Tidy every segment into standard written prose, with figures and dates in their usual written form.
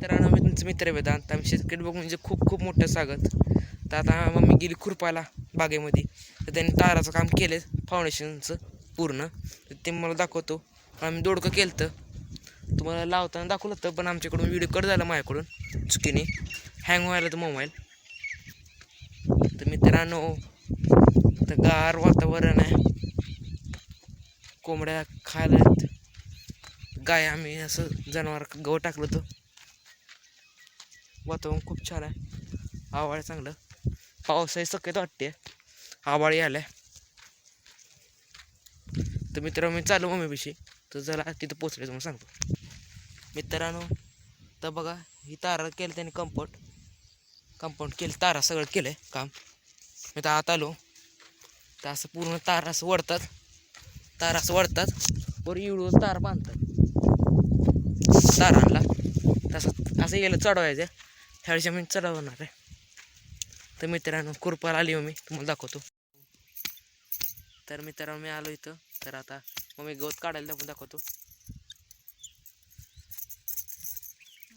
मित्रांनो, मी तुमचं मित्र वेदांत. आम्ही शेतकरी बघ म्हणजे खूप खूप मोठं स्वागत. तर आता मम्मी गेली खुरपायला बागेमध्ये, तर त्यांनी ताराचं काम केलं फाउंडेशनचं पूर्ण. तर ते मला दाखवतो. आम्ही दोडकं केलं तर तुम्हाला लावताना दाखवलं होतं, पण आमच्याकडून व्हिडिओ कट झाला माझ्याकडून चुकीने, हँग व्हायला तर मोबाईल. तर मित्रांनो, तर गार वातावरण आहे, कोंबड्या खायला आहेत, गाय आम्ही असं जनावर गवत टाकलं होतं. वातावरण खूप छान आहे, आवाळ आहे चांगलं, पावसाही शक्यता वाटते, आवाळी आलाय. तर मित्रांनो, मी चालू मम्मीपाशी, तर जरा तिथं पोचले तुम्हाला सांगतो. मित्रांनो, तर बघा ही तारा केलं त्याने, कंपाऊंड केलं, तारा सगळं केलं आहे काम. मी तर आत आलो तर असं पूर्ण तारा असं वडतात, वर इळूवर तार बांधतात तारांना. तसं असं गेलं चढवायचं, ह्यावेळेस मी चढवणार आहे. तर मित्रांनो, खुरपाला आली मी तुम्हाला दाखवतो. तर मित्रांनो, मी आलो इथं, तर आता मग गवत काढायला दाखवतो.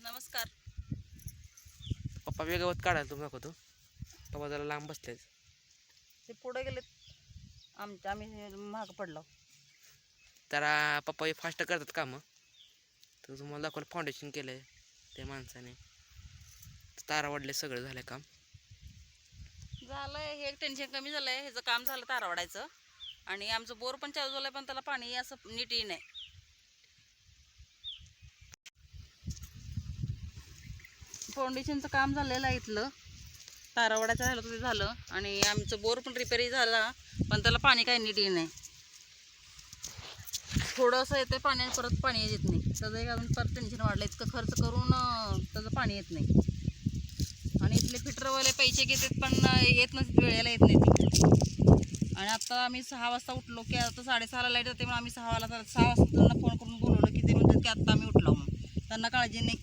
नमस्कार. पप्पा वेगळं गवत काढायला तुम्ही दाखवतो. पप्पा जरा लांब बसले, ते पुढे गेलेत, आम्ही महाग पडलो. तर पप्पा हे फास्ट करतात कामं. तर तुम्हाला दाखवलं फाउंडेशन केलं आहे त्या माणसाने, तारा वाढले, सगळं झालं काम. झालंय हे टेन्शन कमी झालंय, ह्याचं काम झालं तारा वाढायचं. आणि आमचं बोर पण चालू झालंय, पण त्याला पाणी असं नीट येई नाही. फाउंडेशनचं काम झालेलं आहे इथलं, तारा वाढायचं झालं तर ते झालं. आणि आमचं बोर पण रिपेअरी झाला, पण त्याला पाणी काही नीट येई नाही. थोडंसं येतं पाणी, परत पाणी येत नाही. त्याचं एक अजून परत टेन्शन वाढलं, इतकं खर्च करून त्याचं पाणी येत नाही. आणि इथले फिल्टरवाले पैसे घेतात, पण येत नसतात, वेळेला येत नाही ती. आणि आता आम्ही 6 वाजता उठलो की, आता 6:30ला लाईट जाते, म्हणून आम्ही 6 वाजता त्यांना फोन करून बोलवलं की ते म्हणतात की आत्ता आम्ही उठलो म्हणून. त्यांना काळजी नाही,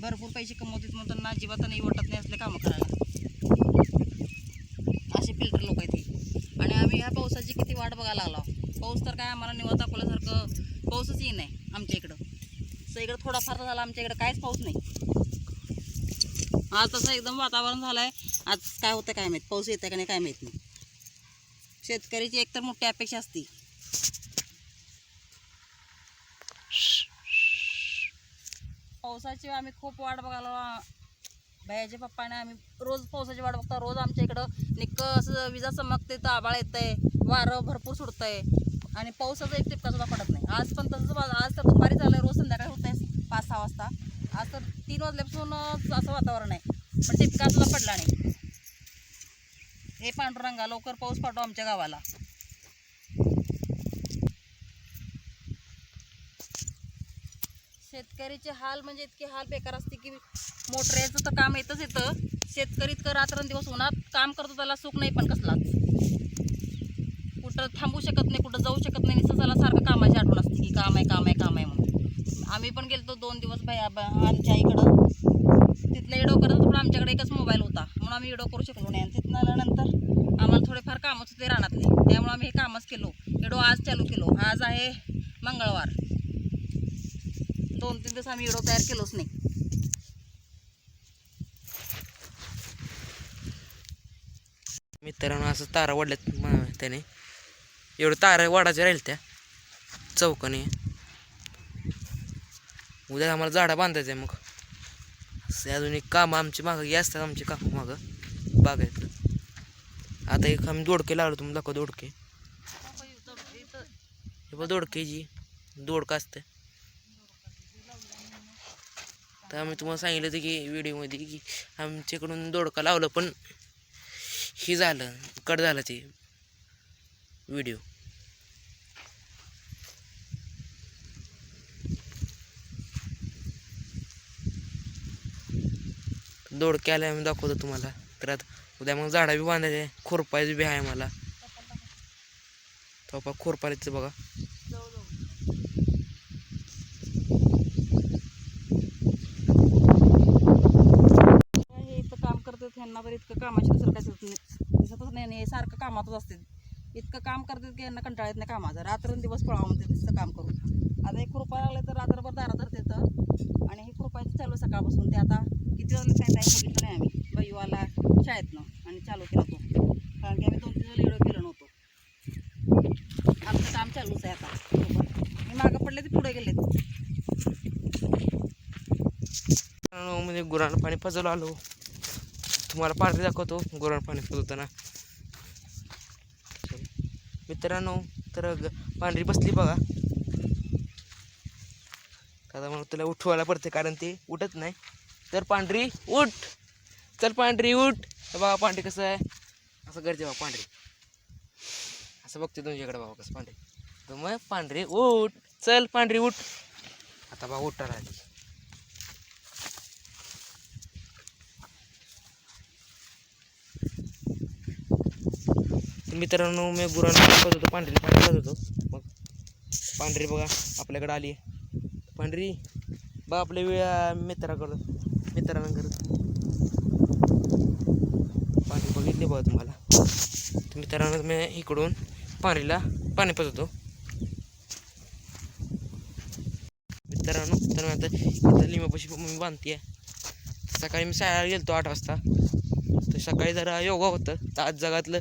भरपूर पैसे कमवतात म्हणून त्यांना अजिबात नाही वाटत नाही असले कामं करायला. असे फिल्टर लोक आहेत ते. आणि आम्ही ह्या पावसाची किती वाट बघायला लागलो. पाऊस तर काय आम्हाला निवांत दाखवल्यासारखं पाऊसच येई नाही आमच्या इकडं. इकडं थोडाफार झाला, आमच्या इकडं काहीच पाऊस नाही. आज तसं एकदम वातावरण झालं आहे. आज काय होतं काय माहीत, पाऊस येतं का नाही काय माहीत नाही. शेतकऱ्याची एकतर मोठी अपेक्षा असते. पावसाची आम्ही खूप वाट बघायला, भैयाच्या पप्पाने आम्ही रोज पावसाची वाट बघता. रोज आमच्या इकडं निक्कं असं विजा चमकते, तर आभाळ येतंय, वारं भरपूर सुटतंय, आणि पावसाचा एक टिपका सुद्धा पडत नाही. आज पण तसंच, आज तर दुपारी झालं, रोज संध्याकाळी होत आहे 5-6 वाजता. आज तर 3 वाजल्यापासून असं वातावरण आहे, पण टिपका सुद्धा पडला नाही. हे पांडुरंगा, लवकर पाऊस पाठव आमच्या गावाला. शेतकरीचे हाल म्हणजे इतके हाल बेकार असते की, मोटरेचं तर काम येतं. शेतकरी इतकं रात्रंदिवस उन्हात काम करतो, त्याला सुख नाही पण कसलाच. कुठं थांबू शकत नाही, कुठं जाऊ शकत नाही, नुसतं त्याला सारखं कामाची आठवण असते की काम आहे म्हणून. आम्ही पण गेलो 2 दिवस आमच्या आईकडं, तिथलं एडो करत होतं, पण आमच्याकडे एकच मोबाईल होता म्हणून आम्ही एडो करू शकलो नाही. आणि तिथून आल्यानंतर आम्हाला थोडेफार कामच होते रानातले, त्यामुळे आम्ही हे कामच केलो. एडो आज चालू केलो. आज आहे मंगळवार. 2-3 दिवस आम्ही एडो तयार केलोच नाही. मित्रांनो, असं तारा वाढल्यात त्याने, एवढं तारा वाढायच्या राहील त्या चौकाने. उद्या आम्हाला झाडा बांधायचं आहे. मग असे अजून एक काम आमची मागं हे असतात, आमची कामं मागं बागायत. आता एक आम्ही दोडके लावलो, तुम्ही दाखव दोडके. हे बघ दोडके, जी दोडका असते. तर आम्ही तुम्हाला सांगितलं होतं की व्हिडिओमध्ये की आमच्याकडून दोडका लावलं, पण हे झालं, कट झालं ते व्हिडिओ. दोडके आले, आम्ही दाखवतो तुम्हाला. तर आता उद्या मग झाडा बी बांधायचे, खुरपायचं बी आहे मला. तो खुरपायचं बघा. हे इथं काम करतात, ह्यांना तर इतकं कामाची दुसरं काय दिसतच नाही. हे सारखं कामातच असते, इतकं काम करतात की यांना कंटाळा येत नाही कामाचा. रात्रंदिवस पळावं म्हणते नुसतं काम करून. आता हे खुरपायला लागले तर रात्रभर दारात धरतात, आणि हे खुरपायचं चालू आहे सकाळपासून. ते आता किती वाजले काय टाईम बघितलं नाही आम्ही. बायू आला शाळेतनं आणि चालू केला तो, कारण की आम्ही 2-3 दिवस व्हिडिओ केलं नव्हतो. आमचं काम चालूच आहे आता. मी मागं पडले ते पुढे गेले. म्हणजे गुरांना पाणी पाजवलं आलो. तुम्हाला पांढरी दाखवतो गुरांना पाणी पाजवताना. मित्रांनो, तर पांढरी बसली बघा. आता मग तुला उठवायला पडते कारण ते उठत नाही. तर पांढरी उठ, चल पांढरी उठ. बघा पांढरी कसं आहे, असं करते बघा पांढरी, असं बघते तुमच्याकडे बाबा कसं पांढरी. तर मग पांढरी उठ, चल पांढरी उठ. आता बघा उठायला आली. मित्रांनो, मी गुरांना पाजत होतो, पांढरीला पाणी पाजत होतो. मग पांढरी बघा आपल्याकडे आली. पांढरी बघा आपल्या वेळा मित्रांकडं पाणी बघितले बघा तुम्हाला. तर मित्रांनो, मी इकडून पांढरीला पाणी पाजवतो. मित्रांनो, तर मी आता इथं लिंबापाशी मी बांधते. सकाळी मी शाळेला गेलतो 8 वाजता. तर सकाळी जरा योगा होतं. तर आज जगातलं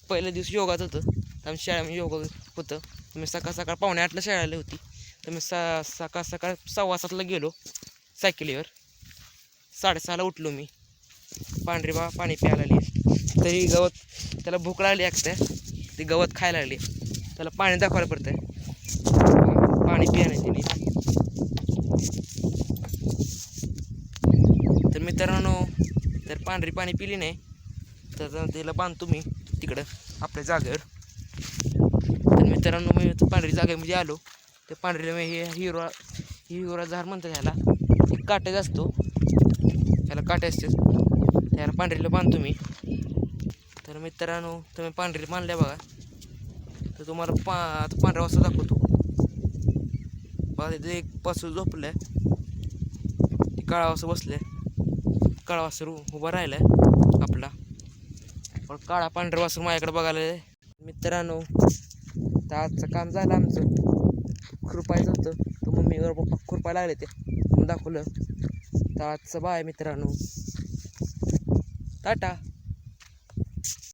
पहिलं दिवस योगाच होतं. तर आम्ही शाळेमध्ये योगा होतं. तर मी सकाळ 7:45ला शाळेला होती. तर मी सकाळ 6:15ला गेलो सायकलीवर. 6:30ला उठलो मी. पांढरी बा पाणी प्यायला लागली. तरी गवत त्याला भूक लागली ऐकते, ती गवत खायला लागली. त्याला पाणी दाखवायला पडतंय, पाणी पिया नाही तिने. तर मित्रांनो, तर पांढरी पाणी पिली नाही तर तिला बांधतो मी तिकडं आपल्या जागेवर. तर मित्रांनो, मी पांढरी जागेमध्ये आलो. तर पांढरीला मी हे हिरोरा झाड म्हणतात ह्याला. एक काटेच असतो, ह्याला काटे असते. त्याला पांढरीला बांधतो मी. तर मित्रांनो, तुम्ही पांढरीला बांधल्या बघा. तर तुम्हाला आता पांढरा वाजता दाखवतो बघा. तिथे एक पासून झोपलं आहे, काळा वाजता बसले, काळा वासरू उभा राहिलाय आपला. पण काळा पांढरा वासरू माझ्याकडे बघायला. मित्रांनो, तर आजचं काम झालं आमचं. खुरपायचं होतं, तर मम्मीवर पप्पा खुरपायला लागले ते मग दाखवलं. तर आजचं बाय मित्रांनो, टाटा.